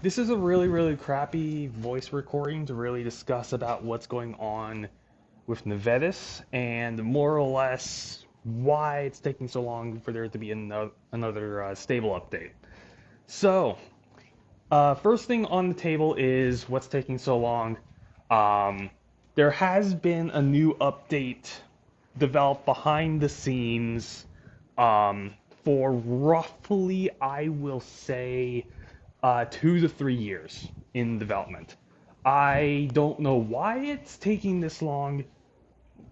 This is a really, really crappy voice recording to really discuss about what's going on with Novetus and more or less why it's taking so long for there to be another stable update. So, first thing on the table is what's taking so long. Um, there has been a new update developed behind the scenes um, for roughly, I will say, 2 to 3 years in development. I don't know why it's taking this long,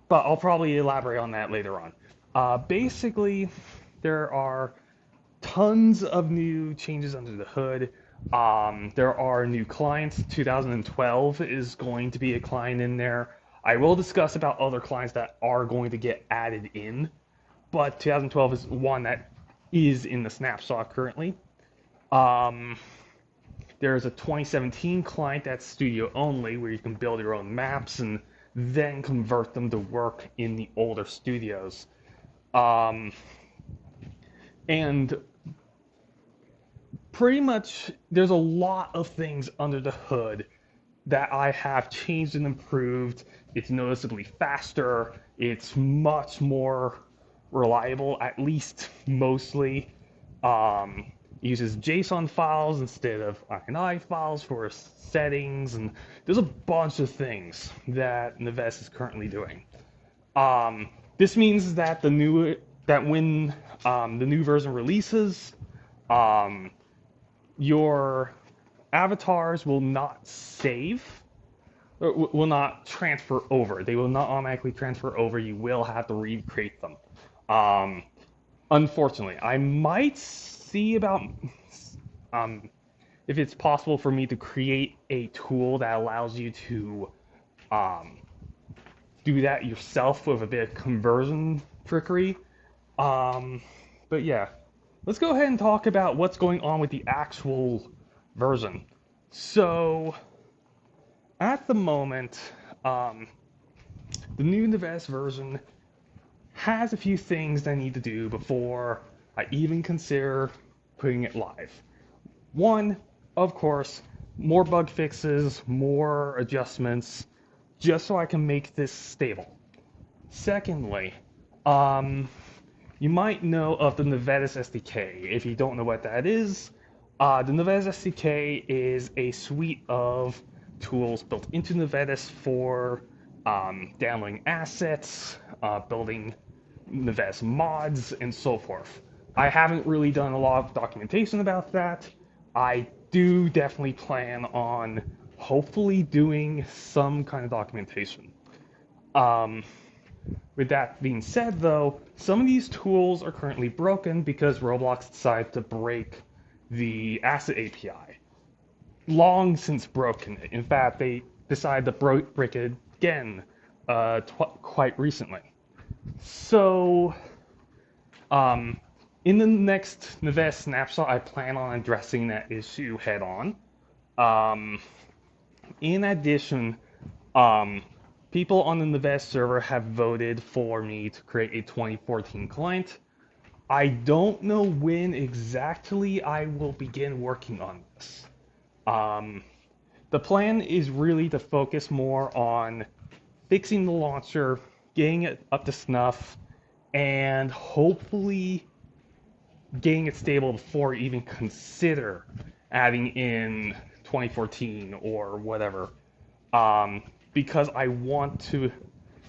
but I'll probably elaborate on that later on. Basically, there are tons of new changes under the hood. There are new clients. 2012 is going to be a client in there. I will discuss about other clients that are going to get added in, but 2012 is one that is in the snapshot currently. Um, there's a 2017 client that's studio only, where you can build your own maps and then convert them to work in the older studios. Um, and pretty much, there's a lot of things under the hood that I have changed and improved. It's noticeably faster. It's much more reliable, at least mostly. Uses JSON files instead of INI files for settings, and there's a bunch of things that Novetus is currently doing. This means that when the new version releases, um, your avatars will not save, or will not transfer over. They will not automatically transfer over. You will have to recreate them. Um, Unfortunately, I might see about if it's possible for me to create a tool that allows you to um, do that yourself with a bit of conversion trickery. Um, but yeah, let's go ahead and talk about what's going on with the actual version. So, at the moment, um, the new Novetus version has a few things that I need to do before I even consider putting it live. One, of course, more bug fixes, more adjustments, just so I can make this stable. Secondly, um, you might know of the Novetus SDK. If you don't know what that is, the Novetus SDK is a suite of tools built into Novetus for downloading assets, building Novetus mods, and so forth. I haven't really done a lot of documentation about that. I do definitely plan on hopefully doing some kind of documentation. Um, with that being said, though, some of these tools are currently broken because Roblox decided to break the Asset API. Long since broken it. In fact, they decided to break it again quite recently. So, um, in the next Novetus snapshot, I plan on addressing that issue head on. Um, in addition, um, people on the Novetus server have voted for me to create a 2014 client. I don't know when exactly I will begin working on this. Um, the plan is really to focus more on fixing the launcher, getting it up to snuff, and hopefully getting it stable before you even consider adding in 2014 or whatever. Because I want to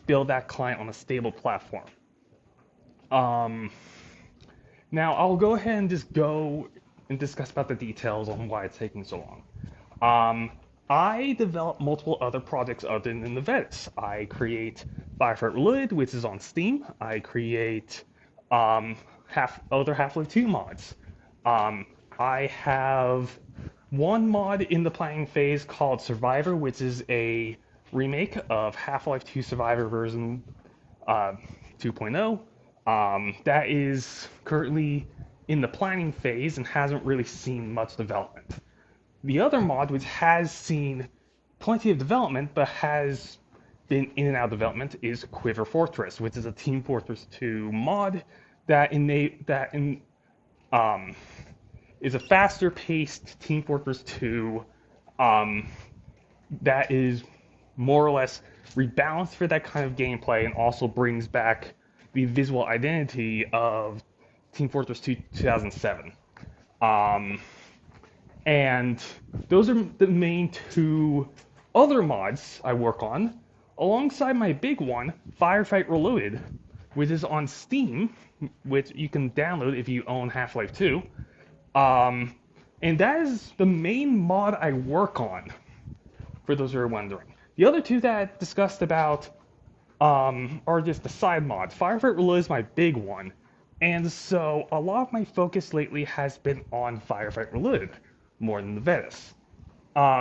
build that client on a stable platform. Um, Now, I'll go ahead and just go and discuss about the details on why it's taking so long. Um, I develop multiple other projects other than the Novetus. I create Fireflight Reloaded, which is on Steam. I create other Half-Life 2 mods. Um, I have one mod in the planning phase called Survivor, which is a remake of Half-Life 2 Survivor version uh, 2.0. That is currently in the planning phase and hasn't really seen much development. The other mod, which has seen plenty of development but has been in and out of development, is Quiver Fortress, which is a Team Fortress 2 mod that um, is a faster-paced Team Fortress 2 um, that is more or less rebalanced for that kind of gameplay and also brings back the visual identity of Team Fortress 2 2007. Um, and those are the main two other mods I work on, alongside my big one, Firefight Reloaded, which is on Steam, which you can download if you own Half-Life 2. Um, and that is the main mod I work on, for those who are wondering. The other two that I discussed about are just the side mods. Firefight Reloaded is my big one, and so a lot of my focus lately has been on Firefight Reloaded more than Novetus.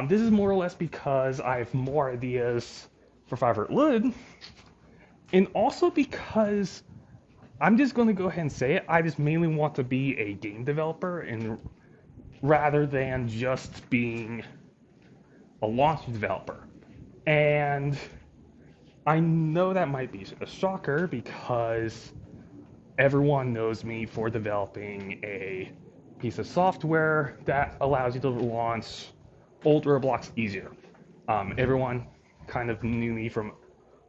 This is more or less because I have more ideas for Firefight Reloaded, and also because I'm just going to go ahead and say it, I just mainly want to be a game developer, and rather than just being a launch developer. And I know that might be a shocker because everyone knows me for developing a piece of software that allows you to launch old Roblox easier. Everyone kind of knew me from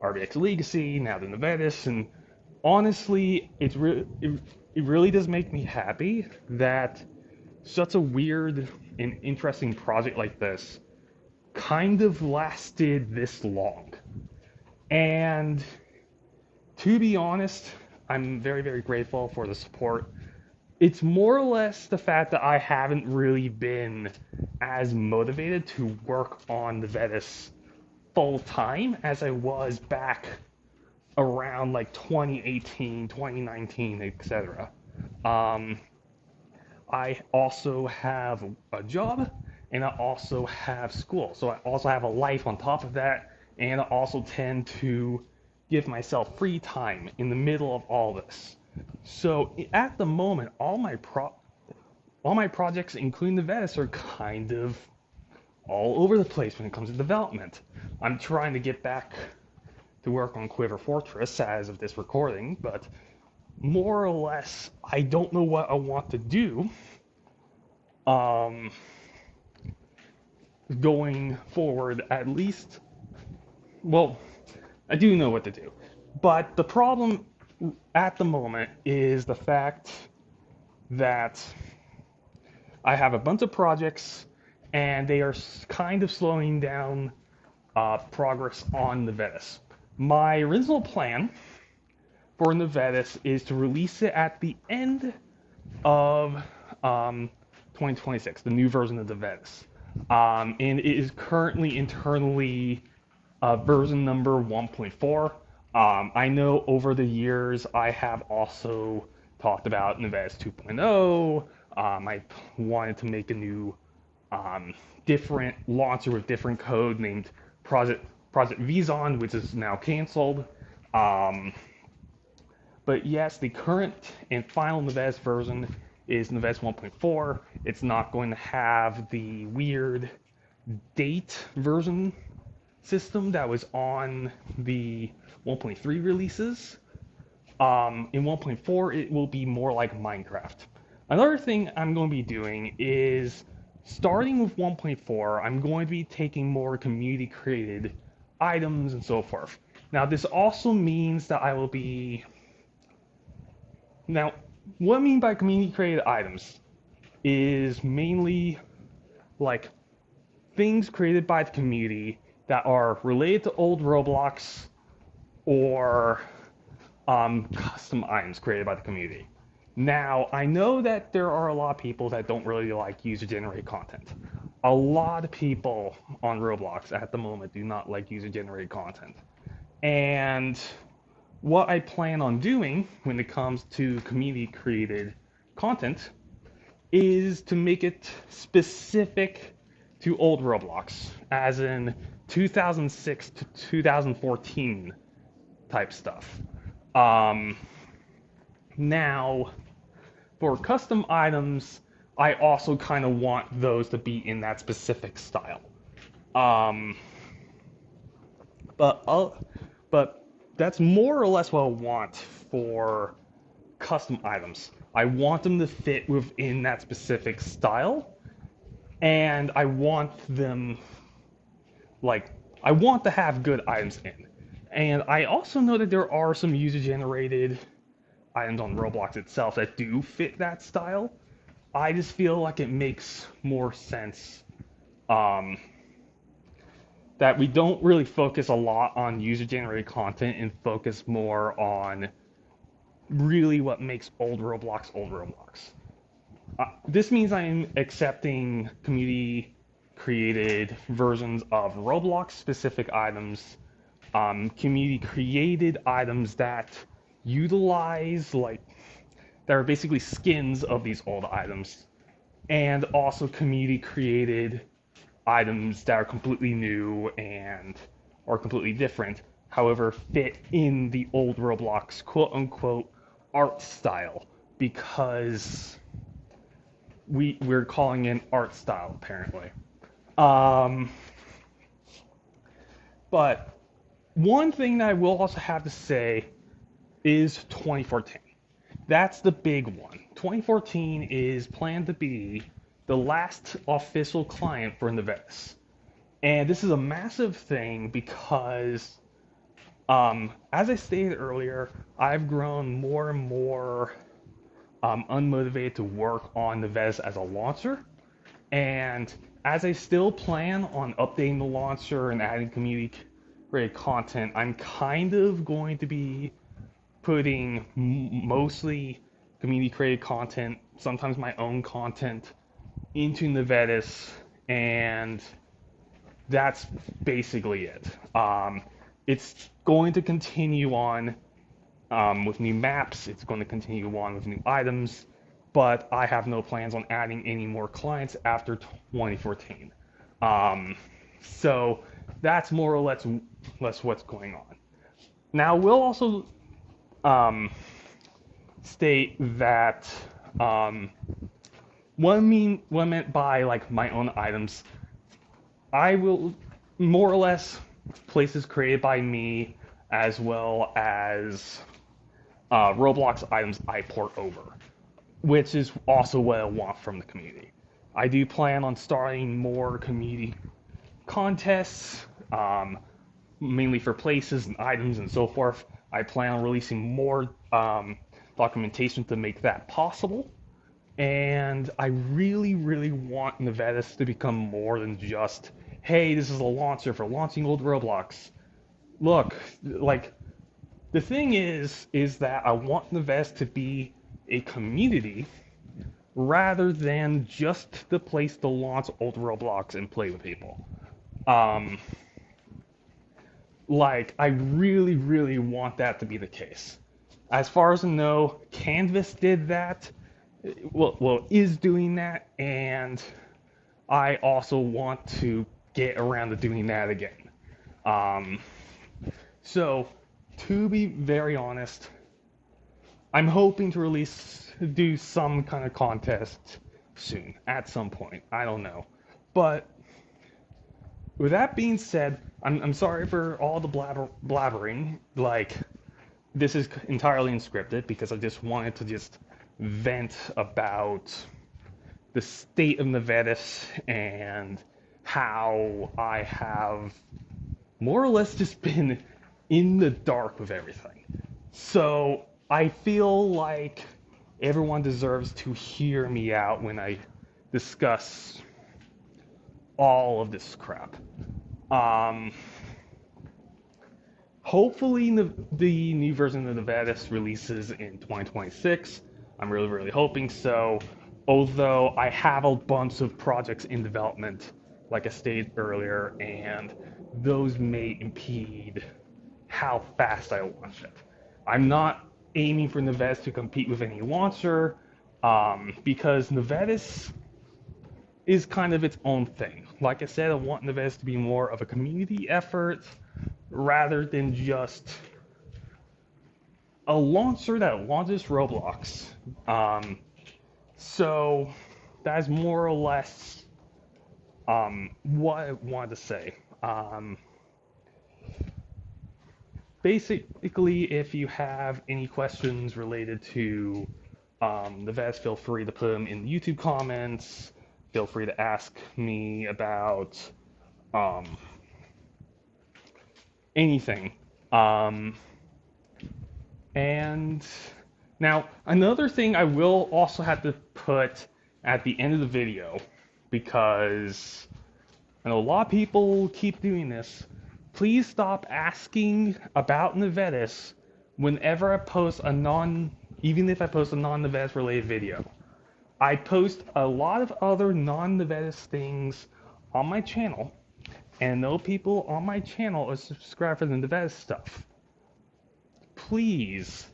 RBX Legacy, now the Novetus, and honestly, it really does make me happy that such a weird and interesting project like this kind of lasted this long. And to be honest, I'm very, very grateful for the support. It's more or less the fact that I haven't really been as motivated to work on the Novetus full time as I was back around like 2018, 2019, etc. I also have a job and I also have school. So I also have a life on top of that, and I also tend to give myself free time in the middle of all this. So at the moment, all my projects, including the Novetus, are kind of all over the place when it comes to development. I'm trying to get back to work on Quiver Fortress as of this recording, but more or less, I don't know what I want to do going forward, at least. Well, I do know what to do, but the problem at the moment is the fact that I have a bunch of projects and they are kind of slowing down progress on Novetus. My original plan for Novetus is to release it at the end of 2026, the new version of Novetus. And it is currently internally version number 1.4. I know over the years I have also talked about Novetus 2.0. I wanted to make a new different launcher with different code named Project Vizon, which is now canceled. But yes, the current and final Novetus version is Novetus 1.4. It's not going to have the weird date version system that was on the 1.3 releases. In 1.4, it will be more like Minecraft. Another thing I'm going to be doing is, starting with 1.4, I'm going to be taking more community-created items and so forth. Now, this also means that I will be... Now, what I mean by community-created items is mainly like things created by the community that are related to old Roblox or custom items created by the community. Now, I know that there are a lot of people that don't really like user-generated content. A lot of people on Roblox at the moment do not like user-generated content. And what I plan on doing when it comes to community-created content is to make it specific to old Roblox, as in 2006 to 2014 type stuff. Now, for custom items, I also kind of want those to be in that specific style. But that's more or less what I want for custom items. I want them to fit within that specific style, and I want them, like, I want to have good items in. And I also know that there are some user-generated items on Roblox itself that do fit that style. I just feel like it makes more sense um, that we don't really focus a lot on user-generated content and focus more on really what makes old Roblox old Roblox. This means I'm accepting community created versions of Roblox specific items, community created items that utilize, like, that are basically skins of these old items, and also community created items that are completely new and are completely different, however, fit in the old Roblox quote unquote art style, because we're calling it art style apparently. Um, but one thing that I will also have to say is 2014. That's the big one. 2014 is planned to be the last official client for Novetus. And this is a massive thing because, as I stated earlier, I've grown more and more unmotivated to work on Novetus as a launcher. And as I still plan on updating the launcher and adding community created content, I'm kind of going to be putting mostly community created content, sometimes my own content, into Novetus, and that's basically it. It's going to continue on with new maps, it's going to continue on with new items, but I have no plans on adding any more clients after 2014. So that's more or less what's going on. Now, we'll also state that what I meant by like my own items, I will more or less places created by me as well as Roblox items I port over, which is also what I want from the community. I do plan on starting more community contests, mainly for places and items and so forth. I plan on releasing more documentation to make that possible. And I really, really want Novetus to become more than just, hey, this is a launcher for launching old Roblox. Look, like, the thing is that I want Novetus to be a community rather than just the place to launch old Roblox and play with people. Um, like, I really, really want that to be the case. As far as I know, Canvas did that. Well, is doing that, and I also want to get around to doing that again. Um, so, to be very honest, I'm hoping to do some kind of contest soon, at some point. I don't know. But with that being said, I'm sorry for all the blabbering. Like, this is entirely unscripted because I just wanted to just vent about the state of Novetus and how I have more or less just been in the dark with everything. So I feel like everyone deserves to hear me out when I discuss all of this crap. Um, Hopefully the new version of Novetus releases in 2026. I'm really, really hoping so. Although I have a bunch of projects in development, like I stated earlier, and those may impede how fast I launch it. I'm not aiming for Novetus to compete with any launcher, because Novetus is kind of its own thing. Like I said, I want Novetus to be more of a community effort rather than just a launcher that launches Roblox. So that's more or less what I wanted to say. Basically, if you have any questions related to Novetus, feel free to put them in the YouTube comments. Feel free to ask me about um, anything. Um, and now, another thing I will also have to put at the end of the video, because I know a lot of people keep doing this. Please stop asking about Novetus whenever I post even if I post a non-Novetus related video. I post a lot of other non-Novetus things on my channel, and no people on my channel are subscribed for the Novetus stuff. Please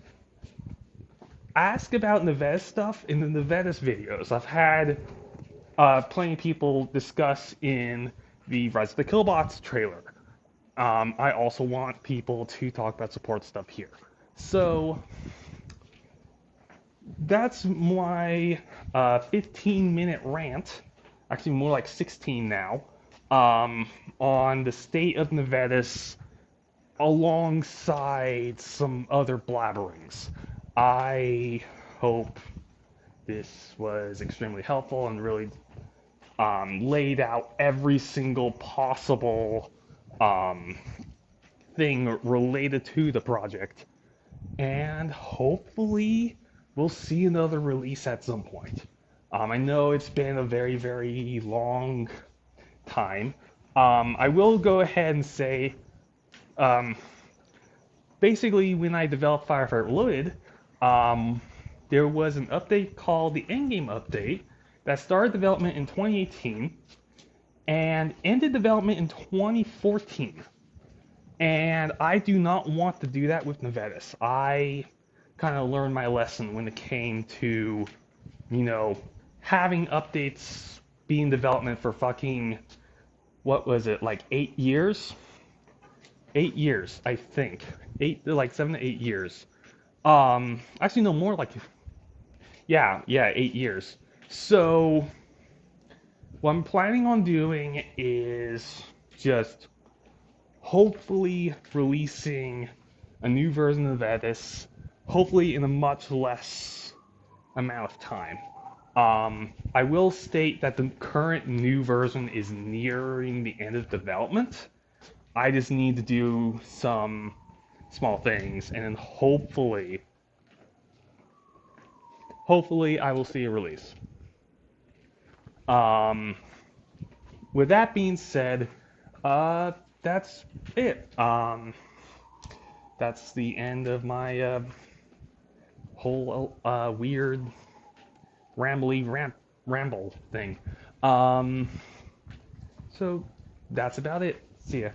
ask about Novetus stuff in the Novetus videos. I've had plenty of people discuss in the Rise of the Killbots trailer. I also want people to talk about support stuff here. So that's my 15-minute rant, actually more like 16 now, on the state of Novetus alongside some other blabberings. I hope this was extremely helpful and really laid out every single possible thing related to the project. And hopefully we'll see another release at some point. I know it's been a very, very long time. I will go ahead and say, basically, when I developed Firefighter Reloaded, there was an update called the Endgame Update that started development in 2018 and ended development in 2014. And I do not want to do that with Novetus. I kind of learned my lesson when it came to, having updates be in development for fucking, what was it, like 8 years? 8 years, I think. 7 to 8 years. Actually, no, more like, yeah, 8 years. So, what I'm planning on doing is just hopefully releasing a new version of Novetus, hopefully in a much less amount of time. I will state that the current new version is nearing the end of development. I just need to do some small things, and then hopefully I will see a release. With that being said, that's it. That's the end of my whole weird ramble thing. So that's about it. See ya.